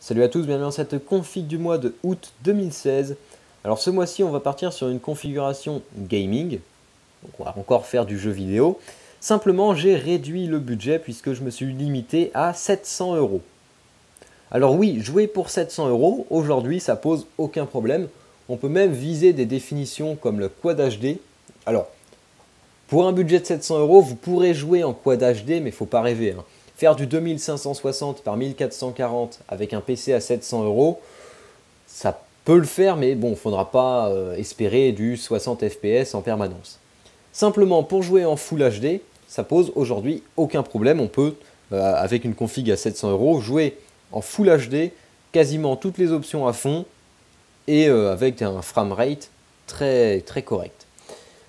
Salut à tous, bienvenue dans cette config du mois de août 2016. Alors ce mois-ci, on va partir sur une configuration gaming. Donc on va encore faire du jeu vidéo. Simplement, j'ai réduit le budget puisque je me suis limité à 700 euros. Alors oui, jouer pour 700 euros, aujourd'hui, ça pose aucun problème. On peut même viser des définitions comme le Quad HD. Alors, pour un budget de 700 euros, vous pourrez jouer en Quad HD, mais il ne faut pas rêver, hein. Faire du 2560 par 1440 avec un PC à 700 euros, ça peut le faire, mais bon, il ne faudra pas espérer du 60 FPS en permanence. Simplement, pour jouer en Full HD, ça pose aujourd'hui aucun problème. On peut, avec une config à 700 euros, jouer en Full HD, quasiment toutes les options à fond, et avec un framerate très, très correct.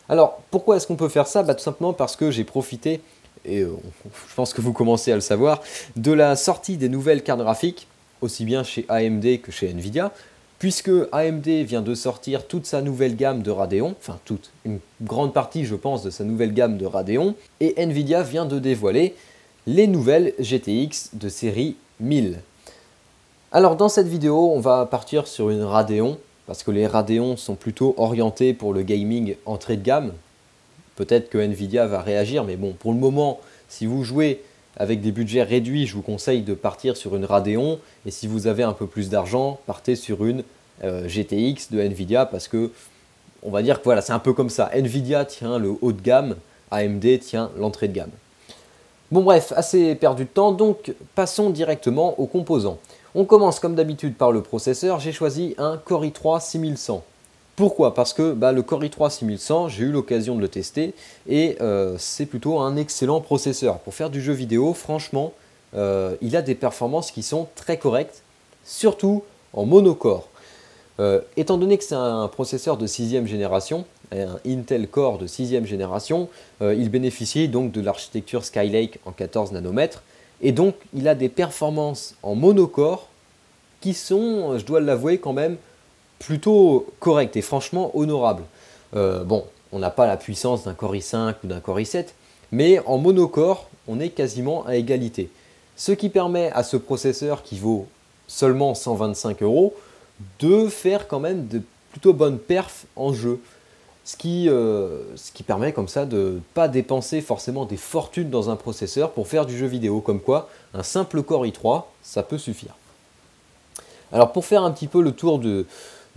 Alors, pourquoi est-ce qu'on peut faire ça? Tout simplement parce que j'ai profité, et je pense que vous commencez à le savoir, de la sortie des nouvelles cartes graphiques, aussi bien chez AMD que chez Nvidia, puisque AMD vient de sortir toute sa nouvelle gamme de Radeon, enfin une grande partie je pense de sa nouvelle gamme de Radeon, et Nvidia vient de dévoiler les nouvelles GTX de série 1000. Alors dans cette vidéo, on va partir sur une Radeon, parce que les Radeon sont plutôt orientés pour le gaming entrée de gamme. Peut-être que Nvidia va réagir, mais bon, pour le moment, si vous jouez avec des budgets réduits, je vous conseille de partir sur une Radeon. Et si vous avez un peu plus d'argent, partez sur une GTX de Nvidia, parce que on va dire que voilà, c'est un peu comme ça. Nvidia tient le haut de gamme, AMD tient l'entrée de gamme. Bon bref, assez perdu de temps, donc passons directement aux composants. On commence comme d'habitude par le processeur. J'ai choisi un Core i3 6100. Pourquoi? Parce que le Core i3 6100, j'ai eu l'occasion de le tester et c'est plutôt un excellent processeur. Pour faire du jeu vidéo, franchement, il a des performances qui sont très correctes, surtout en monocore. Étant donné que c'est un processeur de 6e génération, un Intel Core de 6e génération, il bénéficie donc de l'architecture Skylake en 14 nanomètres et donc il a des performances en monocore qui sont, je dois l'avouer quand même, plutôt correct et franchement honorable. Bon, on n'a pas la puissance d'un Core i5 ou d'un Core i7, mais en monocore, on est quasiment à égalité. Ce qui permet à ce processeur qui vaut seulement 125 euros de faire quand même de plutôt bonnes perfs en jeu. Ce qui permet comme ça de ne pas dépenser forcément des fortunes dans un processeur pour faire du jeu vidéo. Comme quoi, un simple Core i3, ça peut suffire. Alors pour faire un petit peu le tour de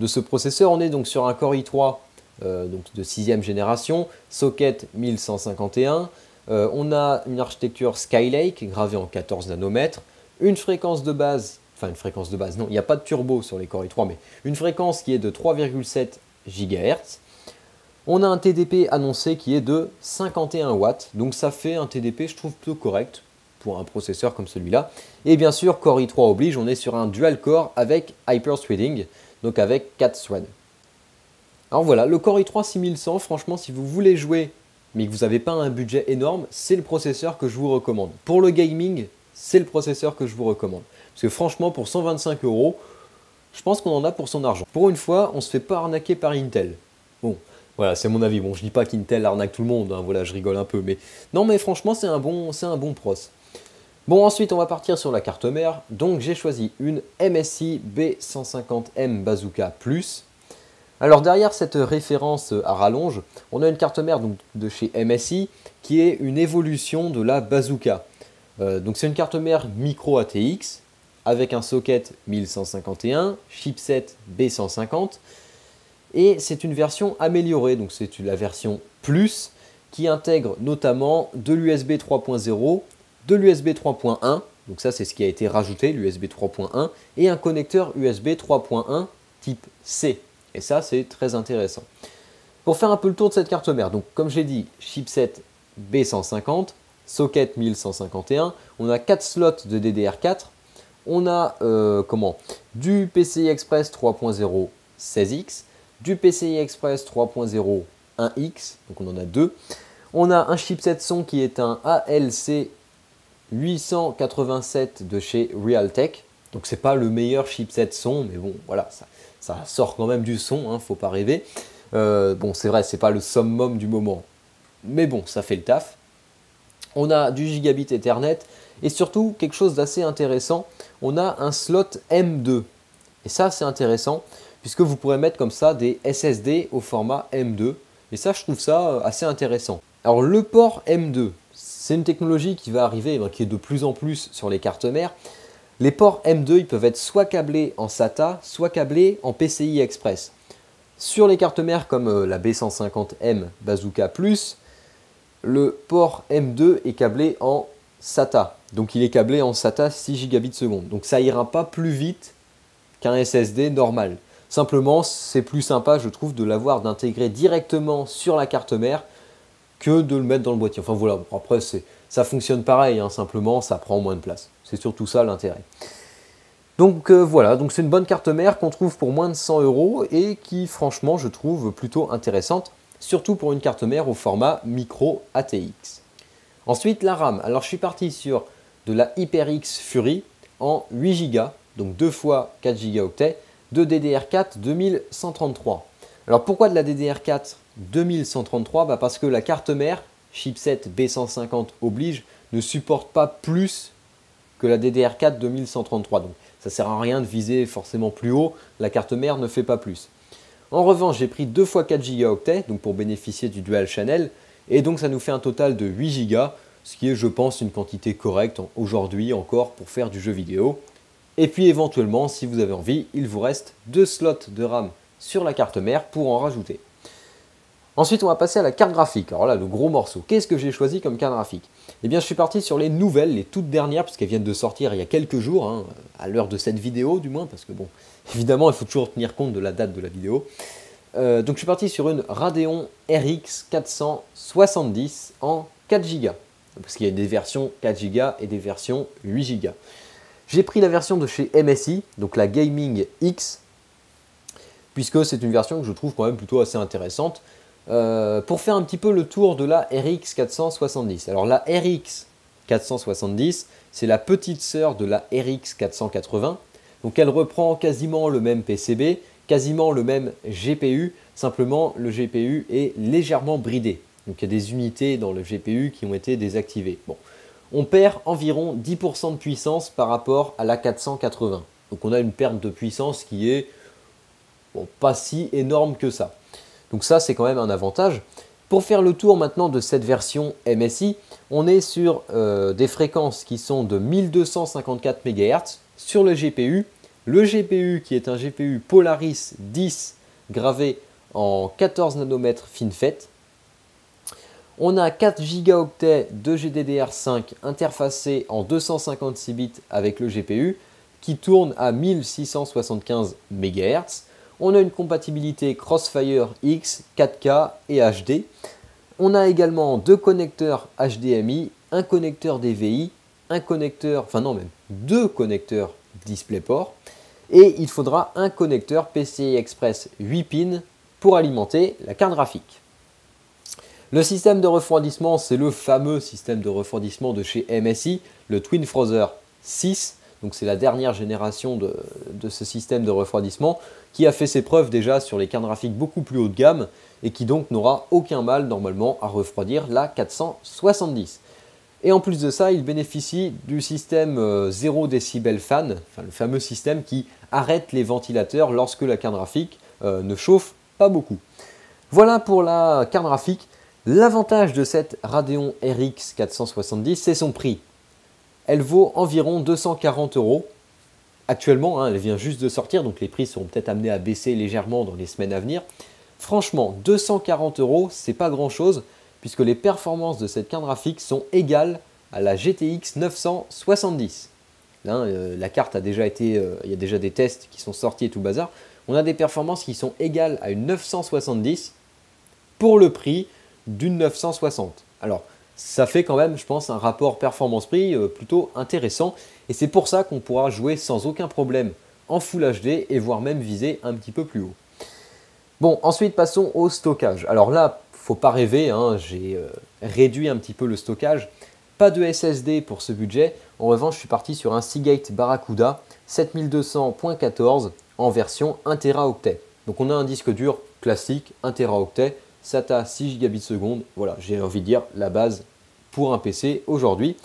ce processeur, on est donc sur un Core i3 donc de 6e génération, socket 1151. On a une architecture Skylake gravée en 14 nanomètres, une fréquence de base, enfin une fréquence de base, non, il n'y a pas de turbo sur les Core i3, mais une fréquence qui est de 3,7 GHz. On a un TDP annoncé qui est de 51 watts, donc ça fait un TDP, je trouve, plutôt correct pour un processeur comme celui-là. Et bien sûr, Core i3 oblige, on est sur un dual core avec hyper-threading, donc avec 4 threads. Alors voilà, le Core i3 6100, franchement, si vous voulez jouer, mais que vous n'avez pas un budget énorme, c'est le processeur que je vous recommande. Pour le gaming, c'est le processeur que je vous recommande. Parce que franchement, pour 125 euros, je pense qu'on en a pour son argent. Pour une fois, on ne se fait pas arnaquer par Intel. Bon, voilà, c'est mon avis. Bon, je dis pas qu'Intel arnaque tout le monde, hein, voilà, je rigole un peu. Mais non, mais franchement, c'est un bon pros. Bon, ensuite, on va partir sur la carte mère. Donc, j'ai choisi une MSI B150M Bazooka Plus. Alors, derrière cette référence à rallonge, on a une carte mère donc, de chez MSI qui est une évolution de la Bazooka. Donc, c'est une carte mère micro ATX avec un socket 1151, chipset B150. Et c'est une version améliorée, donc c'est la version Plus qui intègre notamment de l'USB 3.0, de l'USB 3.1, donc ça c'est ce qui a été rajouté, l'USB 3.1, et un connecteur USB 3.1 type C. Et ça c'est très intéressant. Pour faire un peu le tour de cette carte mère, donc comme j'ai dit, chipset B150, socket 1151, on a 4 slots de DDR4, on a du PCI Express 3.0 16X, du PCI Express 3.0 1X, donc on en a deux. On a un chipset son qui est un ALC 887 de chez Realtek. Donc c'est pas le meilleur chipset son, mais bon voilà, ça sort quand même du son, hein, faut pas rêver. Bon c'est vrai, c'est pas le summum du moment, mais bon ça fait le taf. On a du gigabit Ethernet Et surtout, quelque chose d'assez intéressant, on a un slot M2. Et ça, c'est intéressant, puisque vous pourrez mettre comme ça des SSD au format M2. Et ça, je trouve ça assez intéressant. Alors, le port M2, c'est une technologie qui va arriver, qui est de plus en plus sur les cartes mères. Les ports M2, ils peuvent être soit câblés en SATA, soit câblés en PCI Express. Sur les cartes mères comme la B150M Bazooka Plus, le port M2 est câblé en SATA. Donc il est câblé en SATA 6 gigabits seconde. Donc ça ira pas plus vite qu'un SSD normal. Simplement, c'est plus sympa, je trouve, de l'avoir d'intégrer directement sur la carte mère que de le mettre dans le boîtier. Enfin voilà, après ça fonctionne pareil, hein, simplement ça prend moins de place. C'est surtout ça l'intérêt. Donc voilà, donc c'est une bonne carte mère qu'on trouve pour moins de 100 € et qui franchement je trouve plutôt intéressante, surtout pour une carte mère au format micro ATX. Ensuite la RAM, alors je suis parti sur de la HyperX Fury en 8 Go, donc 2 fois 4 Go de DDR4 2133. Alors pourquoi de la DDR4 2133 ? Parce que la carte mère, chipset B150 oblige, ne supporte pas plus que la DDR4 2133. Donc ça ne sert à rien de viser forcément plus haut, la carte mère ne fait pas plus. En revanche, j'ai pris 2 fois 4 Go, donc pour bénéficier du dual channel, et donc ça nous fait un total de 8 Go, ce qui est, je pense, une quantité correcte aujourd'hui encore pour faire du jeu vidéo. Et puis éventuellement, si vous avez envie, il vous reste 2 slots de RAM sur la carte mère pour en rajouter. Ensuite, on va passer à la carte graphique. Alors là, le gros morceau. Qu'est-ce que j'ai choisi comme carte graphique ? Eh bien, je suis parti sur les nouvelles, les toutes dernières, puisqu'elles viennent de sortir il y a quelques jours, hein, à l'heure de cette vidéo du moins, parce que bon, évidemment, il faut toujours tenir compte de la date de la vidéo. Donc, je suis parti sur une Radeon RX 470 en 4 Go, parce qu'il y a des versions 4 Go et des versions 8 Go. J'ai pris la version de chez MSI, donc la Gaming X, puisque c'est une version que je trouve quand même plutôt assez intéressante. Pour faire un petit peu le tour de la RX 470. Alors la RX 470, c'est la petite sœur de la RX 480. Donc elle reprend quasiment le même PCB, quasiment le même GPU, simplement le GPU est légèrement bridé. Donc il y a des unités dans le GPU qui ont été désactivées. Bon. On perd environ 10% de puissance par rapport à la 480. Donc on a une perte de puissance qui est pas si énorme que ça. Donc ça, c'est quand même un avantage. Pour faire le tour maintenant de cette version MSI, on est sur des fréquences qui sont de 1254 MHz sur le GPU. Le GPU qui est un GPU Polaris 10 gravé en 14 nanomètres FinFET. On a 4 Go de GDDR5 interfacé en 256 bits avec le GPU qui tourne à 1675 MHz. On a une compatibilité Crossfire X, 4K et HD. On a également 2 connecteurs HDMI, un connecteur DVI, un connecteur, enfin non même 2 connecteurs DisplayPort. Et il faudra un connecteur PCI Express 8 pins pour alimenter la carte graphique. Le système de refroidissement, c'est le fameux système de refroidissement de chez MSI, le TwinFrozer 6. Donc c'est la dernière génération de ce système de refroidissement qui a fait ses preuves déjà sur les cartes graphiques beaucoup plus haut de gamme et qui donc n'aura aucun mal normalement à refroidir la 470. Et en plus de ça, il bénéficie du système 0 décibel fan, enfin le fameux système qui arrête les ventilateurs lorsque la carte graphique ne chauffe pas beaucoup. Voilà pour la carte graphique. L'avantage de cette Radeon RX 470, c'est son prix. Elle vaut environ 240 € actuellement, hein, elle vient juste de sortir, donc les prix seront peut-être amenés à baisser légèrement dans les semaines à venir. Franchement, 240 €, c'est pas grand-chose, puisque les performances de cette carte graphique sont égales à la GTX 970. Là, la carte a déjà été, il y a déjà des tests qui sont sortis et tout bazar. On a des performances qui sont égales à une 970 pour le prix d'une 960. Alors, ça fait quand même, je pense, un rapport performance-prix plutôt intéressant. Et c'est pour ça qu'on pourra jouer sans aucun problème en Full HD et voire même viser un petit peu plus haut. Bon, ensuite passons au stockage. Alors là, faut pas rêver, hein, j'ai réduit un petit peu le stockage. Pas de SSD pour ce budget. En revanche, je suis parti sur un Seagate Barracuda 7200.14 en version 1 Teraoctet. Donc on a un disque dur classique 1 Teraoctet, SATA 6 Gbps. Voilà, j'ai envie de dire la base pour un PC aujourd'hui.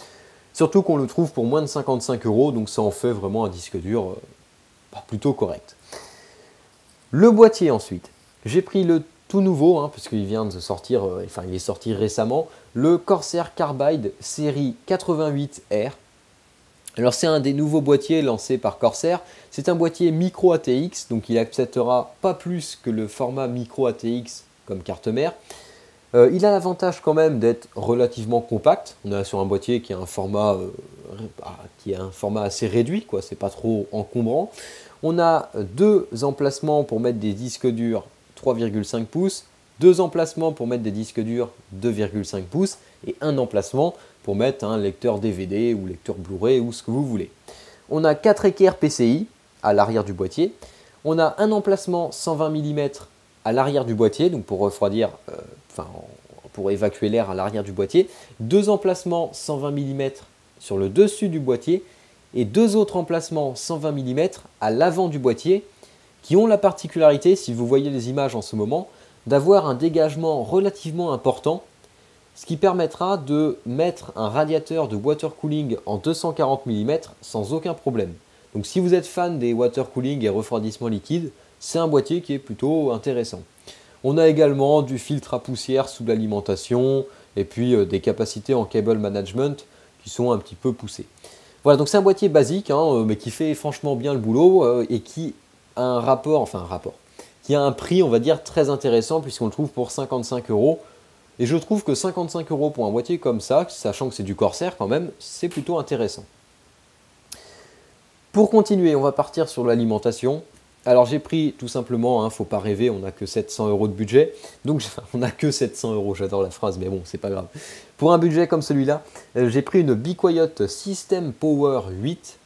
Surtout qu'on le trouve pour moins de 55 €, donc ça en fait vraiment un disque dur plutôt correct. Le boîtier ensuite. J'ai pris le tout nouveau, puisqu'il vient de sortir, il est sorti récemment, le Corsair Carbide série 88R. Alors c'est un des nouveaux boîtiers lancés par Corsair. C'est un boîtier micro ATX, donc il acceptera pas plus que le format micro ATX comme carte mère. Il a l'avantage quand même d'être relativement compact. On est sur un boîtier qui a un format, assez réduit, quoi. C'est pas trop encombrant. On a deux emplacements pour mettre des disques durs 3,5 pouces, deux emplacements pour mettre des disques durs 2,5 pouces et un emplacement pour mettre un lecteur DVD ou lecteur Blu-ray ou ce que vous voulez. On a 4 équerres PCI à l'arrière du boîtier. On a un emplacement 120 mm à l'arrière du boîtier, donc pour refroidir, pour évacuer l'air à l'arrière du boîtier. Deux emplacements 120 mm sur le dessus du boîtier et deux autres emplacements 120 mm à l'avant du boîtier qui ont la particularité, si vous voyez les images en ce moment, d'avoir un dégagement relativement important, ce qui permettra de mettre un radiateur de water cooling en 240 mm sans aucun problème. Donc si vous êtes fan des water cooling et refroidissement liquide, c'est un boîtier qui est plutôt intéressant. On a également du filtre à poussière sous l'alimentation et puis des capacités en cable management qui sont un petit peu poussées. Voilà, donc c'est un boîtier basique, mais qui fait franchement bien le boulot et qui a qui a un prix, on va dire, très intéressant puisqu'on le trouve pour 55 €. Et je trouve que 55 € pour un boîtier comme ça, sachant que c'est du Corsair quand même, c'est plutôt intéressant. Pour continuer, on va partir sur l'alimentation. Alors j'ai pris tout simplement, faut pas rêver, on n'a que 700 € de budget. Donc on n'a que 700 €, j'adore la phrase, mais bon, c'est pas grave. Pour un budget comme celui-là, j'ai pris une Be Quiet System Power 8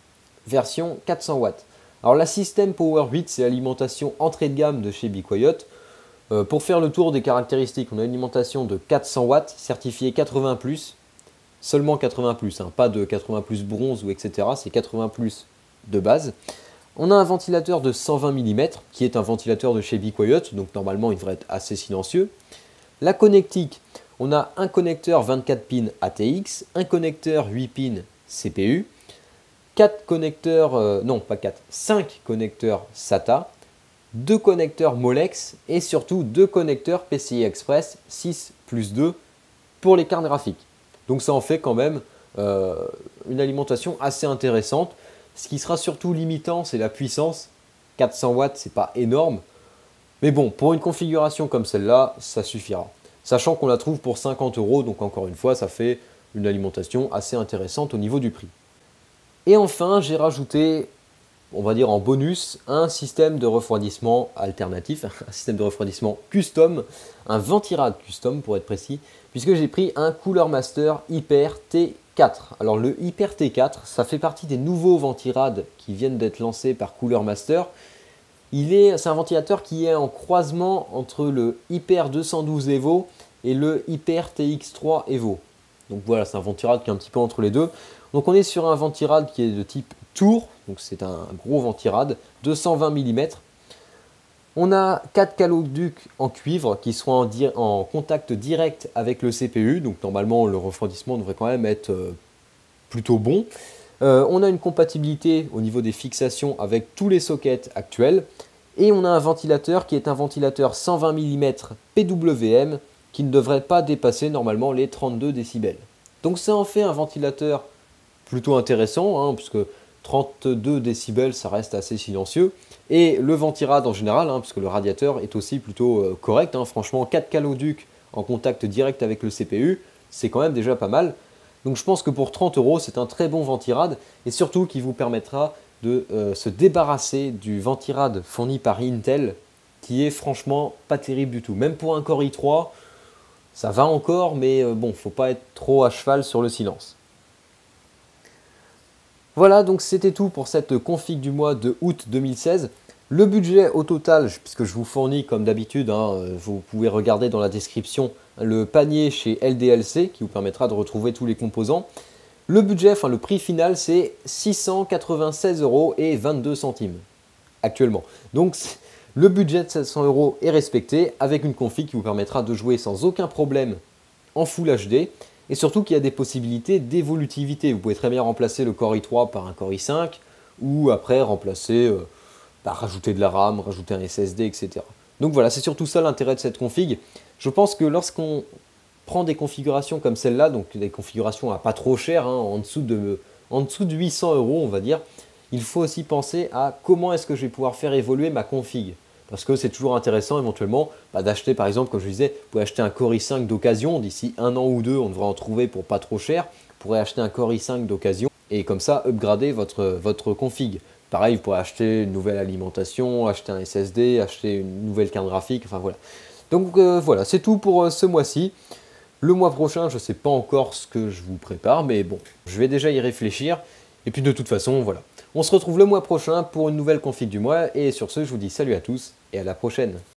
version 400 watts. Alors la System Power 8, c'est l'alimentation entrée de gamme de chez Be Quiet. Pour faire le tour des caractéristiques, on a une alimentation de 400 watts, certifiée 80+, seulement 80+, pas de 80+ bronze ou etc., c'est 80+ de base. On a un ventilateur de 120 mm, qui est un ventilateur de chez Be Quiet, donc normalement il devrait être assez silencieux. La connectique, on a un connecteur 24 pins ATX, un connecteur 8 pins CPU, 4 connecteurs, 5 connecteurs SATA, 2 connecteurs Molex et surtout 2 connecteurs PCI Express 6+2 pour les cartes graphiques. Donc ça en fait quand même une alimentation assez intéressante. Ce qui sera surtout limitant, c'est la puissance. 400 watts, c'est pas énorme. Mais bon, pour une configuration comme celle-là, ça suffira. Sachant qu'on la trouve pour 50 €, donc encore une fois, ça fait une alimentation assez intéressante au niveau du prix. Et enfin, j'ai rajouté, on va dire en bonus, un système de refroidissement alternatif, un système de refroidissement custom, un ventirad custom pour être précis, puisque j'ai pris un Cooler Master Hyper T4. Alors le Hyper T4, ça fait partie des nouveaux ventirad qui viennent d'être lancés par Cooler Master. C'est un ventilateur qui est en croisement entre le Hyper 212 Evo et le Hyper TX3 Evo. Donc voilà, c'est un ventirad qui est un petit peu entre les deux. Donc on est sur un ventirad qui est de type tour, donc c'est un gros ventirad, 220 mm. On a 4 caloducs en cuivre qui seront en contact direct avec le CPU, donc normalement le refroidissement devrait quand même être plutôt bon. On a une compatibilité au niveau des fixations avec tous les sockets actuels. Et on a un ventilateur qui est un ventilateur 120 mm PWM qui ne devrait pas dépasser normalement les 32 décibels. Donc ça en fait un ventilateur plutôt intéressant, puisque 32 décibels ça reste assez silencieux. Et le ventirad en général, puisque le radiateur est aussi plutôt correct. Franchement, 4 caloducs en contact direct avec le CPU, c'est quand même déjà pas mal. Donc je pense que pour 30 €, c'est un très bon ventirad et surtout qui vous permettra de se débarrasser du ventirad fourni par Intel qui est franchement pas terrible du tout. Même pour un Core i3, ça va encore, mais bon, faut pas être trop à cheval sur le silence. Voilà, donc c'était tout pour cette config du mois de août 2016. Le budget au total, puisque je vous fournis comme d'habitude, vous pouvez regarder dans la description le panier chez LDLC qui vous permettra de retrouver tous les composants. Le budget, le prix final, c'est 696,22 € actuellement. Donc le budget de 700 € est respecté avec une config qui vous permettra de jouer sans aucun problème en Full HD et surtout qu'il y a des possibilités d'évolutivité. Vous pouvez très bien remplacer le Core i3 par un Core i5, ou après remplacer, rajouter de la RAM, rajouter un SSD, etc. Donc voilà, c'est surtout ça l'intérêt de cette config. Je pense que lorsqu'on prend des configurations comme celle-là, donc des configurations à pas trop cher, hein, en dessous de 800 euros on va dire, il faut aussi penser à comment est-ce que je vais pouvoir faire évoluer ma config. Parce que c'est toujours intéressant éventuellement d'acheter, par exemple, comme je disais, vous pouvez acheter un Core i5 d'occasion, d'ici 1 an ou 2, on devrait en trouver pour pas trop cher. Vous pourrez acheter un Core i5 d'occasion et comme ça upgrader votre config. Pareil, vous pourrez acheter une nouvelle alimentation, acheter un SSD, acheter une nouvelle carte graphique, enfin voilà. Donc voilà, c'est tout pour ce mois-ci. Le mois prochain, je ne sais pas encore ce que je vous prépare, mais bon, je vais déjà y réfléchir. Et puis de toute façon, voilà. On se retrouve le mois prochain pour une nouvelle config du mois. Et sur ce, je vous dis salut à tous et à la prochaine.